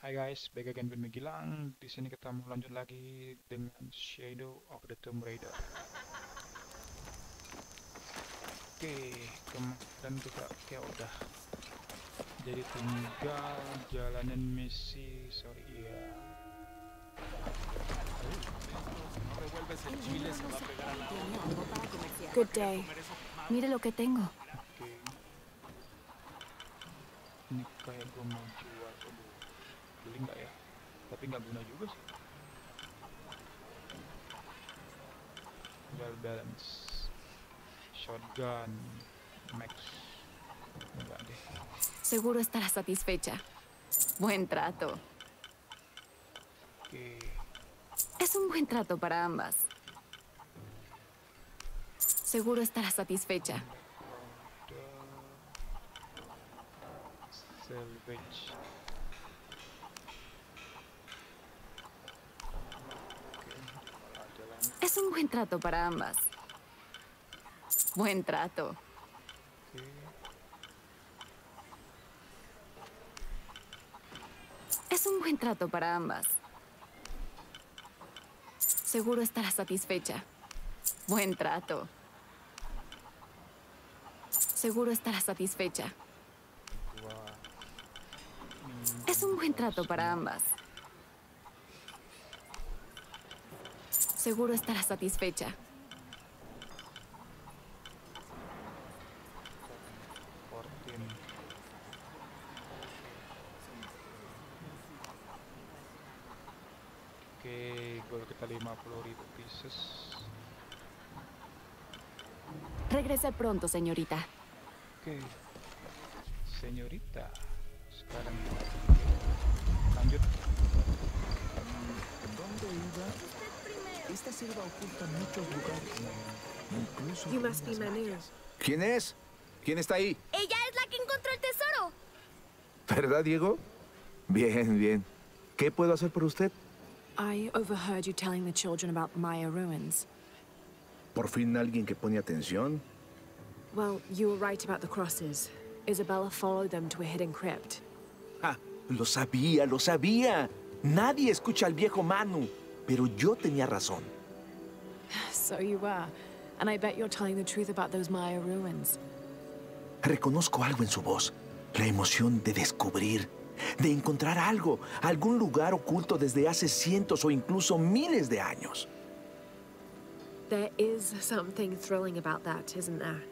Hai guys, back again with me Gilang. Di sini kita mau lanjut lagi dengan Shadow of the Tomb Raider. Oke, kemarin kita kayak udah jadi tinggal jalanin misi. Sorry ya. Good day. Mire lo que tengo. Oke. Ini kayak gue mau jual. Aduh, beli nggak ya? Tapi nggak guna juga sih. Well balance. Shotgun. Max. Enggak deh. Seguro estará satisfecha. Buen trato. Oke. Es un buen trato para ambas. Seguro estará satisfecha. Salvage. Es un buen trato para ambas. Buen trato. Es un buen trato para ambas. Seguro estará satisfecha. Buen trato. Seguro estará satisfecha. Es un buen trato para ambas. Seguro estará satisfecha. Oke, gol kita 50.000 pieces. Regrese pronto, señorita. Oke, señorita. Sekarang lanjut. ¿Dónde iba? Esta selva oculta muchos lugares. Incluso You must be Manu. ¿Quién es? ¿Quién está ahí? Ella es la que encontró el tesoro. ¿Verdad, Diego? Bien, bien. ¿Qué puedo hacer por usted? I overheard you telling the children about Maya ruins. ¿Por fin alguien que pone atención? Well, you were right about the crosses. Isabella followed them to a hidden crypt. Ah, lo sabía, lo sabía. Nadie escucha al viejo Manu, pero yo tenía razón. So you were. And I bet you're telling the truth about those Maya ruins. Reconozco algo en su voz. La emoción de descubrir, de encontrar algo, algún lugar oculto desde hace cientos o incluso miles de años. There is something thrilling about that, isn't there?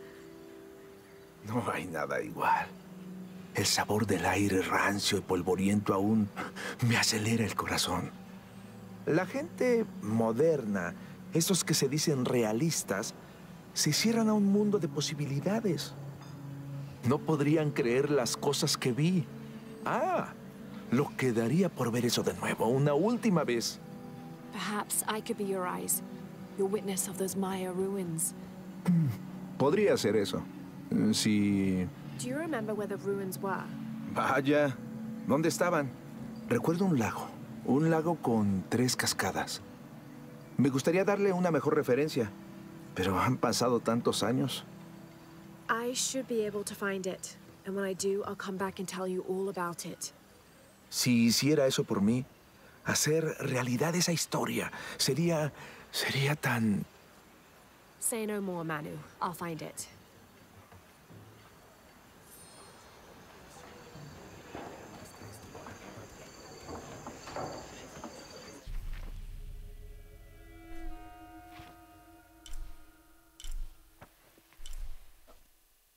No hay nada igual. El sabor del aire rancio y polvoriento aún me acelera el corazón. La gente moderna, esos que se dicen realistas, se cierran a un mundo de posibilidades. No podrían creer las cosas que vi. Ah, lo que daría por ver eso de nuevo, una última vez. Perhaps I could be your eyes, your witness of those Maya ruins. Podría ser eso. Si... Do you remember where the ruins were? Vaya, ¿dónde estaban? Recuerdo un lago con 3 cascadas. Me gustaría darle una mejor referencia, pero han pasado tantos años. I should be able to find it. And when I do, I'll come back and tell you all about it. Si hiciera eso por mí, hacer realidad esa historia, sería tan... Say no more, Manu. I'll find it.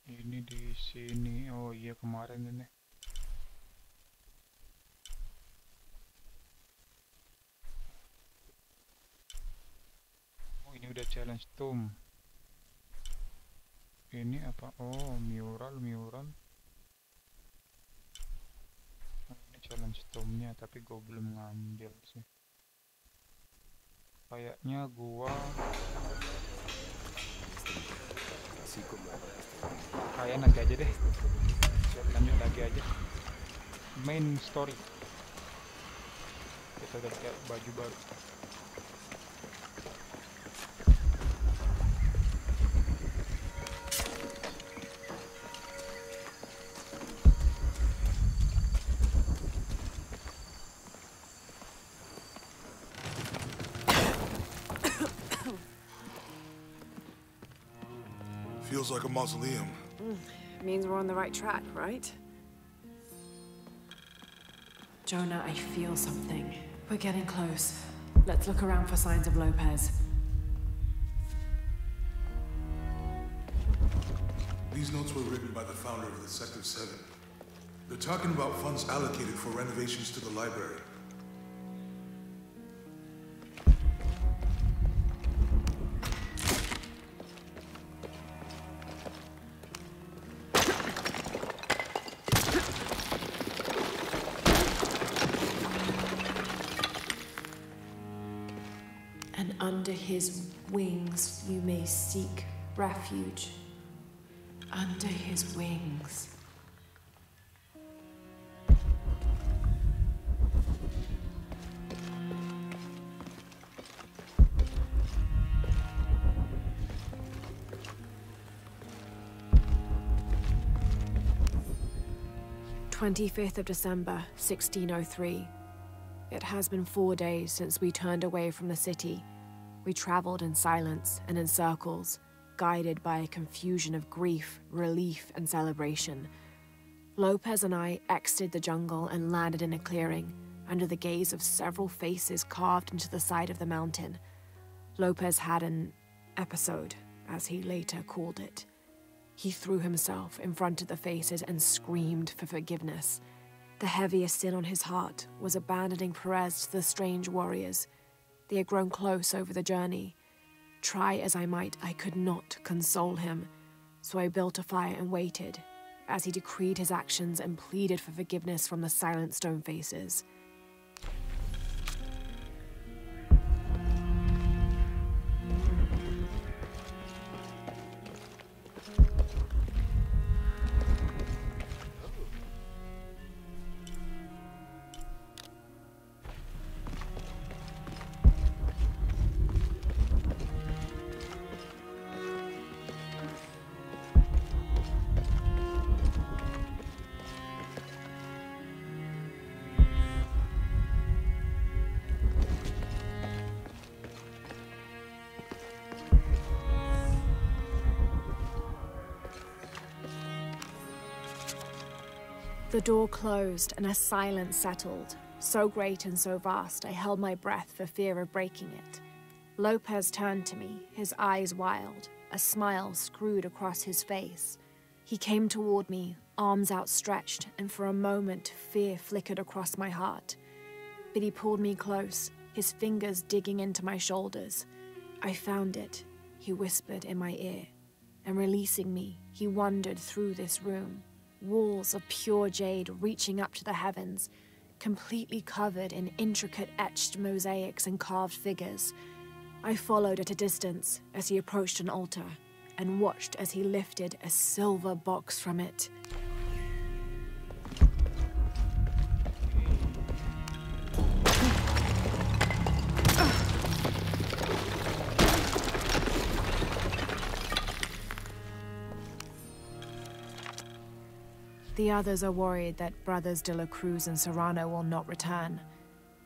Ini di sini. Oh iya, kemarin ini. Oh, ini udah challenge tomb. Ini apa? Oh, mural. Oh, ini challenge tomb-nya, tapi gue belum ngambil sih. Kayaknya gua kayak nanti aja deh, lanjut lagi aja main story. Kita udah pakai baju baru. feels like a mausoleum. Means we're on the right track, right? Jonah, I feel something. We're getting close. Let's look around for signs of Lopez. These notes were written by the founder of the Sector 7. They're talking about funds allocated for renovations to the library. And under his wings you may seek refuge. Under his wings. "25th of December, 1603. It has been 4 days since we turned away from the city. We traveled in silence and in circles, guided by a confusion of grief, relief, and celebration. Lopez and I exited the jungle and landed in a clearing, under the gaze of several faces carved into the side of the mountain. Lopez had an episode, as he later called it. He threw himself in front of the faces and screamed for forgiveness. The heaviest sin on his heart was abandoning Perez to the strange warriors. They had grown close over the journey. Try as I might, I could not console him, so I built a fire and waited, as he decreed his actions and pleaded for forgiveness from the silent stone faces. The door closed and a silence settled, so great and so vast I held my breath for fear of breaking it. Lopez turned to me, his eyes wild, a smile screwed across his face. He came toward me, arms outstretched, and for a moment fear flickered across my heart. But he pulled me close, his fingers digging into my shoulders. "I found it," he whispered in my ear, and releasing me, he wandered through this room. Walls of pure jade reaching up to the heavens, completely covered in intricate etched mosaics and carved figures. I followed at a distance as he approached an altar, and watched as he lifted a silver box from it. The others are worried that Brothers de la Cruz and Serrano will not return.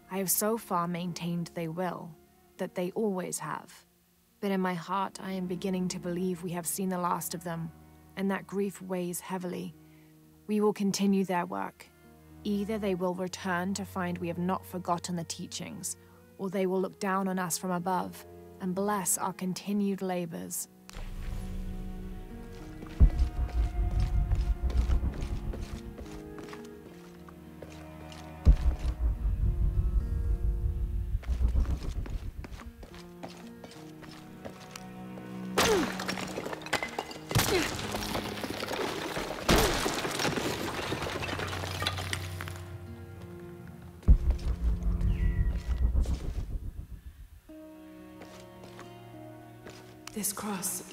I have so far maintained they will, that they always have. But in my heart, I am beginning to believe we have seen the last of them, and that grief weighs heavily. We will continue their work. Either they will return to find we have not forgotten the teachings, or they will look down on us from above and bless our continued labors. This cross,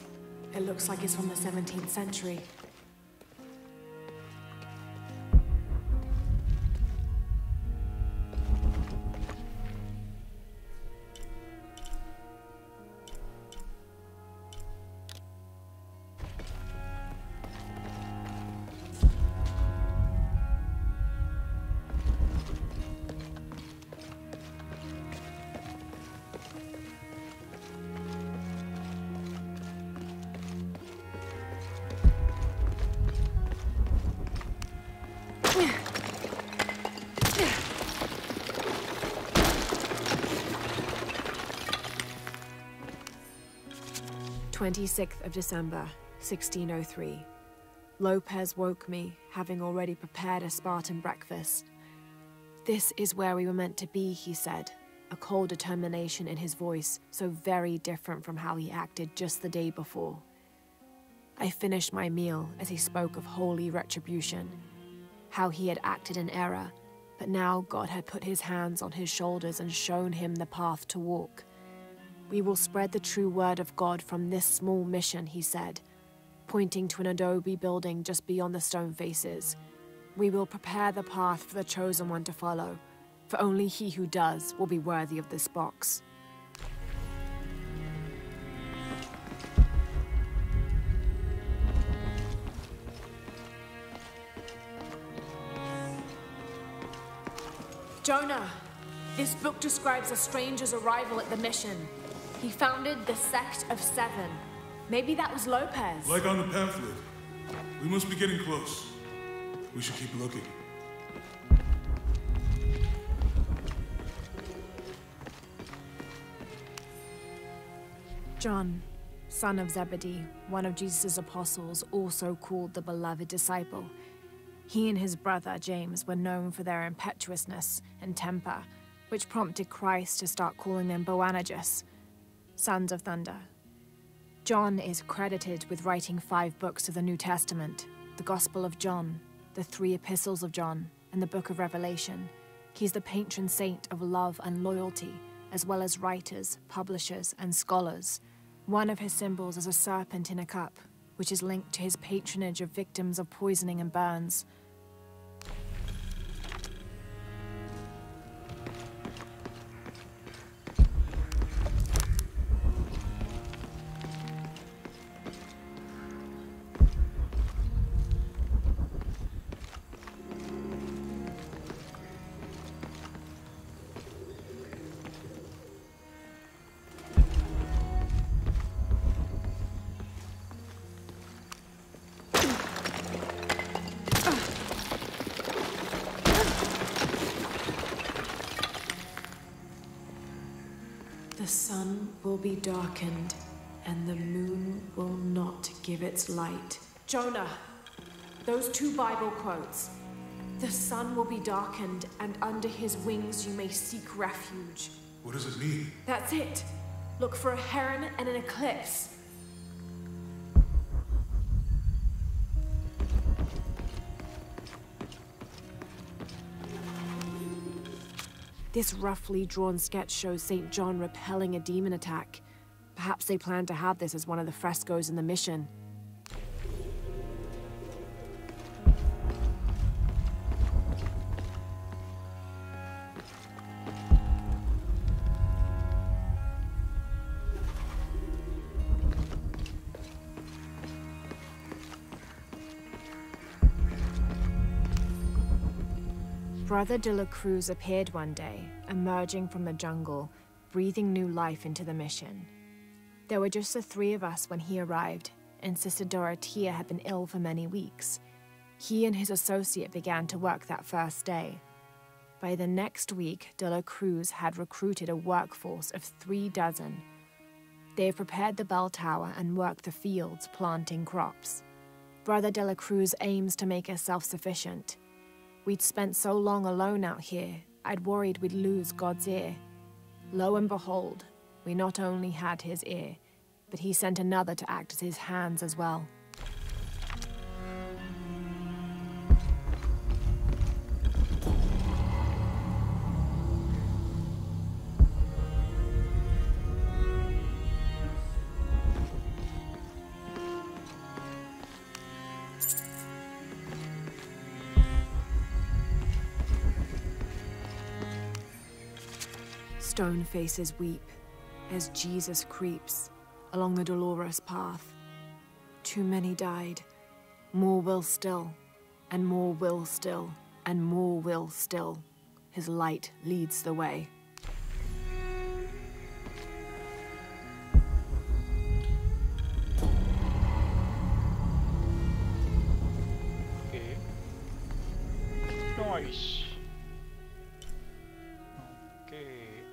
it looks like it's from the 17th century. "26th of December, 1603. Lopez woke me, having already prepared a Spartan breakfast. This is where we were meant to be, he said, a cold determination in his voice, so very different from how he acted just the day before. I finished my meal as he spoke of holy retribution, how he had acted in error, but now God had put his hands on his shoulders and shown him the path to walk. We will spread the true word of God from this small mission, he said, pointing to an adobe building just beyond the stone faces. We will prepare the path for the chosen one to follow, for only he who does will be worthy of this box. Jonah, this book describes a stranger's arrival at the mission. He founded the Sect of Seven. Maybe that was Lopez. Like on the pamphlet. We must be getting close. We should keep looking. John, son of Zebedee, one of Jesus' apostles, also called the beloved disciple. He and his brother, James, were known for their impetuousness and temper, which prompted Christ to start calling them Boanerges, sons of thunder. John is credited with writing 5 books of the New Testament, the Gospel of John, the 3 epistles of John, and the Book of Revelation. He's the patron saint of love and loyalty, as well as writers, publishers, and scholars. One of his symbols is a serpent in a cup, which is linked to his patronage of victims of poisoning and burns. The sun will be darkened, and the moon will not give its light. Jonah, those 2 Bible quotes. The sun will be darkened, and under his wings you may seek refuge. What does it mean? That's it. Look for a heron and an eclipse. This roughly drawn sketch shows St. John repelling a demon attack. Perhaps they plan to have this as one of the frescoes in the mission. Brother de la Cruz appeared one day, emerging from the jungle, breathing new life into the mission. There were just the 3 of us when he arrived, and Sister Dorothea had been ill for many weeks. He and his associate began to work that first day. By the next week, de la Cruz had recruited a workforce of 3 dozen. They have prepared the bell tower and worked the fields, planting crops. Brother de la Cruz aims to make us self-sufficient. We'd spent so long alone out here, I'd worried we'd lose God's ear. Lo and behold, we not only had his ear, but he sent another to act as his hands as well. Stone faces weep as Jesus creeps along the dolorous path. Too many died. More will still, and more will still, and more will still. His light leads the way. Oke. Nice. Oke,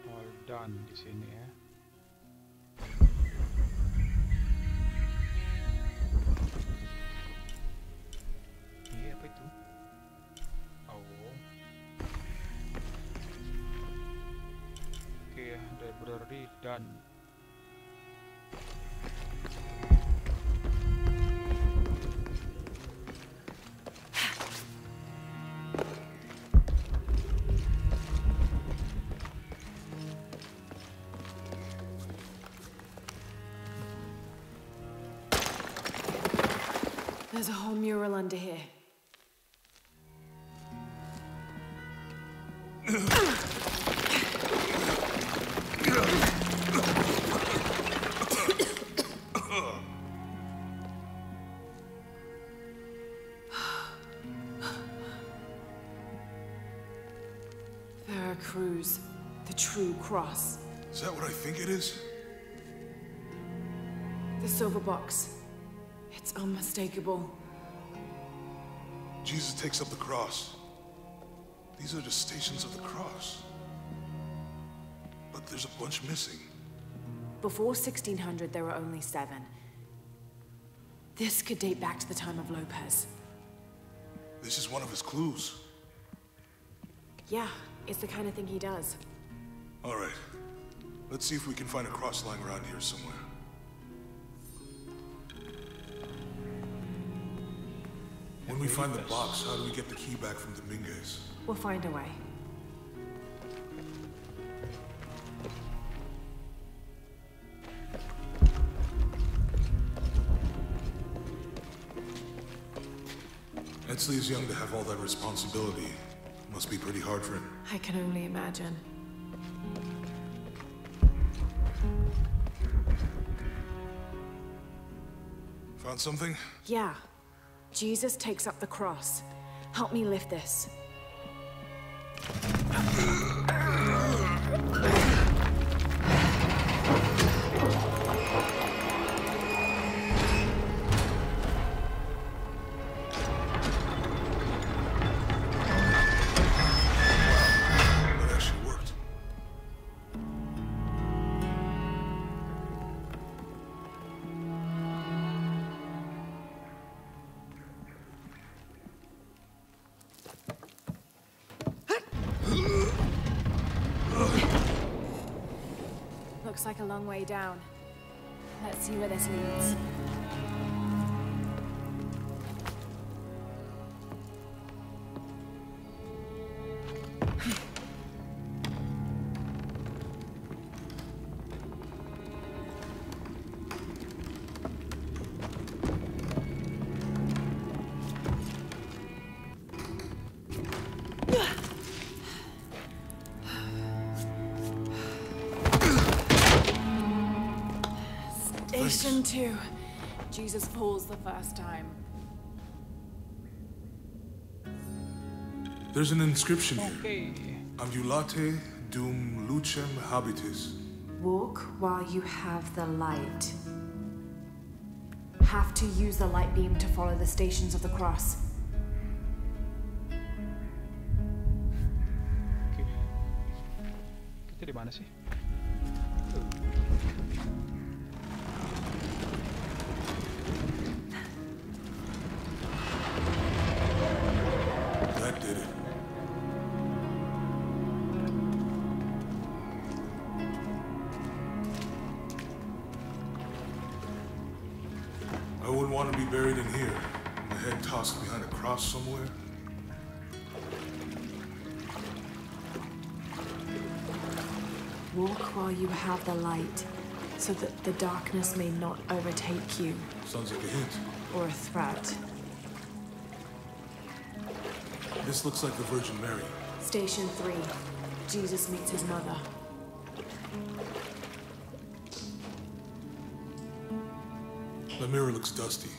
all done di sini ya. Iya, apa itu? Oh. Oke, library done. There's a whole mural under here. Veracruz, the true cross. Is that what I think it is? The silver box. It's unmistakable. Jesus takes up the cross. These are the stations of the cross. But there's a bunch missing. Before 1600, there were only 7. This could date back to the time of Lopez. This is one of his clues. Yeah, it's the kind of thing he does. All right. Let's see if we can find a cross lying around here somewhere. When we find the box, how do we get the key back from Dominguez? We'll find a way. Etzli is young to have all that responsibility. Must be pretty hard for him. I can only imagine. Found something? Yeah. Jesus takes up the cross. Help me lift this. That actually worked. Looks like a long way down. Let's see where this leads. Station 2. Jesus falls the first time. There's an inscription here. Oke. Ambulate dum lucem habitis. Walk while you have the light. Have to use the light beam to follow the stations of the cross. Oke. Kita di mana sih? That did it. I wouldn't want to be buried in here. My head tossed behind a cross somewhere. Walk while you have the light, so that the darkness may not overtake you, Sounds like a hint. or a threat. This looks like the Virgin Mary. Station 3. Jesus meets his mother. The mirror looks dusty.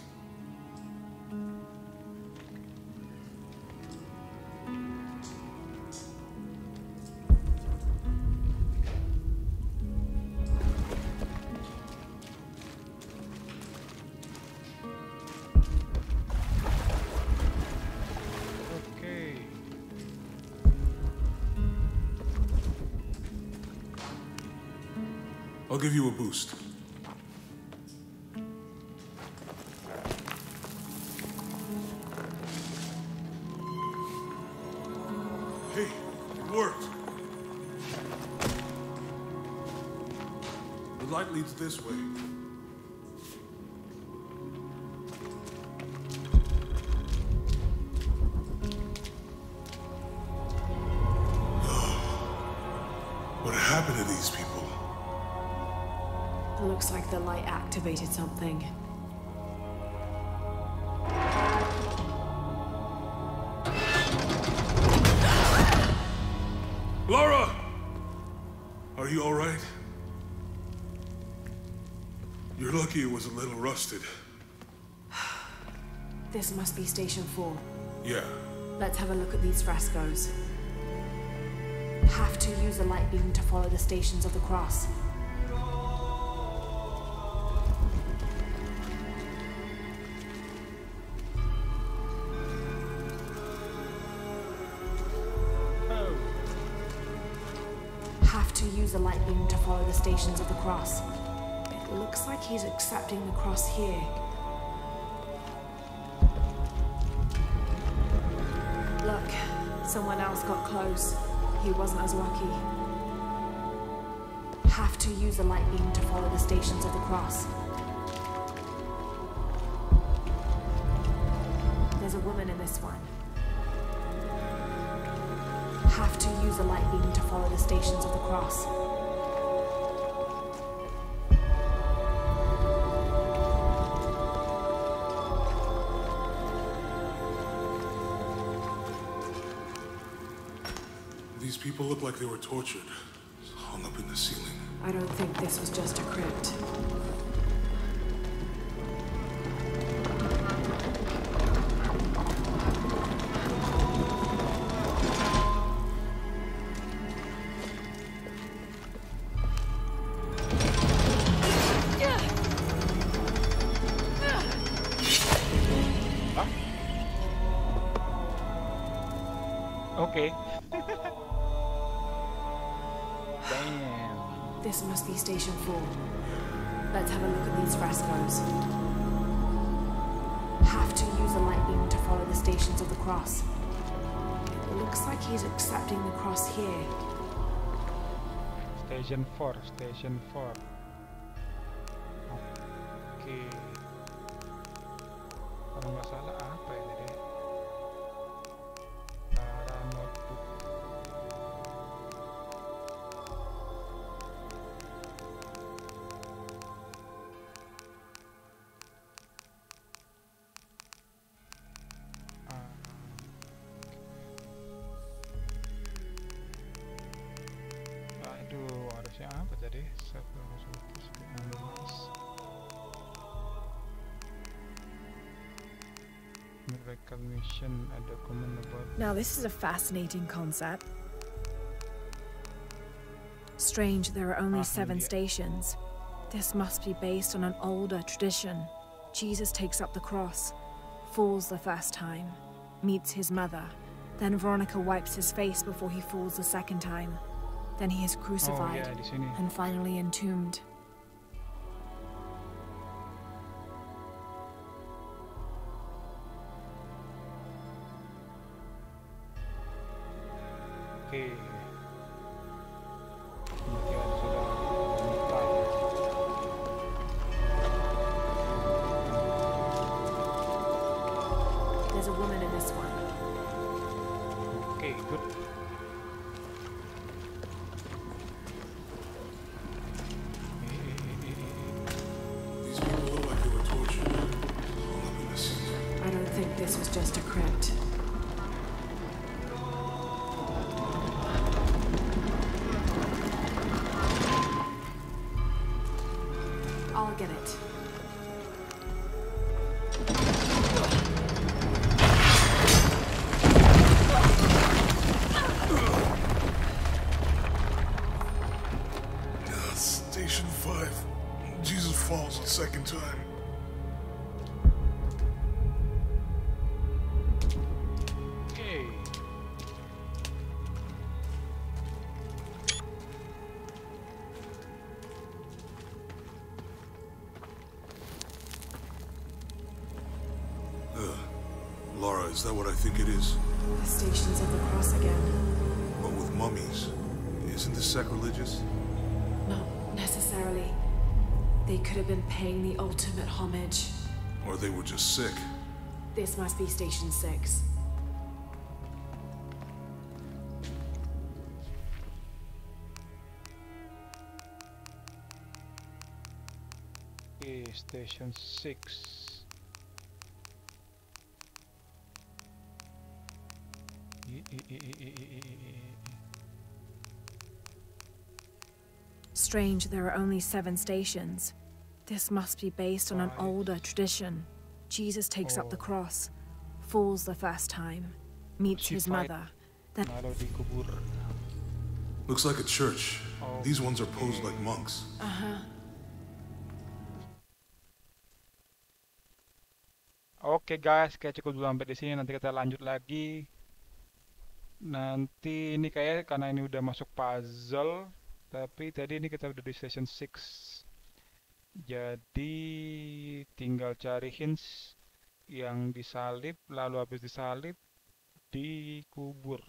Oke. I'll give you a boost. Hey, it worked. The light leads this way. What happened to these people? Looks like the light activated something. Lara! Are you all right? You're lucky it was a little rusted. This must be Station 4. Yeah. Let's have a look at these frescoes. Have to use a light beam to follow the stations of the cross. Have to use a light beam to follow the stations of the cross. It looks like he's accepting the cross here. Look, someone else got close. He wasn't as lucky. Have to use a light beam to follow the stations of the cross. There's a woman in this one. Have to use a light beam to follow the stations of the cross. These people look like they were tortured, hung up in the ceiling. I don't think this was just a crypt. Okay. Damn. This must be Station 4. Let's have a look at these frescoes. Have to use a light beam to follow the stations of the cross. It looks like he's accepting the cross here. Station 4, Station 4. Oke. Kalau nggak salah apa ya tadi? Lara notebook. Aduh, harusnya apa tadi? Recognition, a document about. Now this is a fascinating concept. Strange there are only 7 stations. This must be based on an older tradition. Jesus takes up the cross, falls the first time, meets his mother. Then Veronica wipes his face before he falls the second time. Then he is crucified di sini. and finally entombed. Oke. Kemudian sudah menikah. There's a woman in this one. Oke, good. These people look like they were tortured, hung up in the ceiling. I don't think this was just a crypt. I'll get it. Station 5. Jesus falls the second time. Oke. Is that what I think it is? The Stations of the Cross again. But with mummies, isn't this sacrilegious? Not necessarily. They could have been paying the ultimate homage. Or they were just sick. This must be Station 6. Okay, Station 6. Strange, there are only 7 stations. This must be based on an older tradition. Jesus takes up the cross, falls the first time, meets his mother, then... Naruh dikubur. Looks like a church. These ones are posed like monks. Oke guys, kayak cukup dulu sampai di sini. Nanti kita lanjut lagi. Nanti ini kayak karena ini udah masuk puzzle, tapi tadi ini kita udah di station 6. Jadi tinggal cari hints yang disalib, lalu habis disalib dikubur.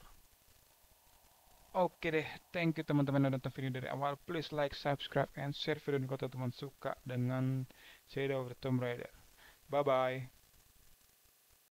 Oke deh, thank you teman-teman yang nonton video dari awal. Please like, subscribe, and share video ini kalau teman-teman suka dengan Shadow of the Tomb Raider. Bye bye.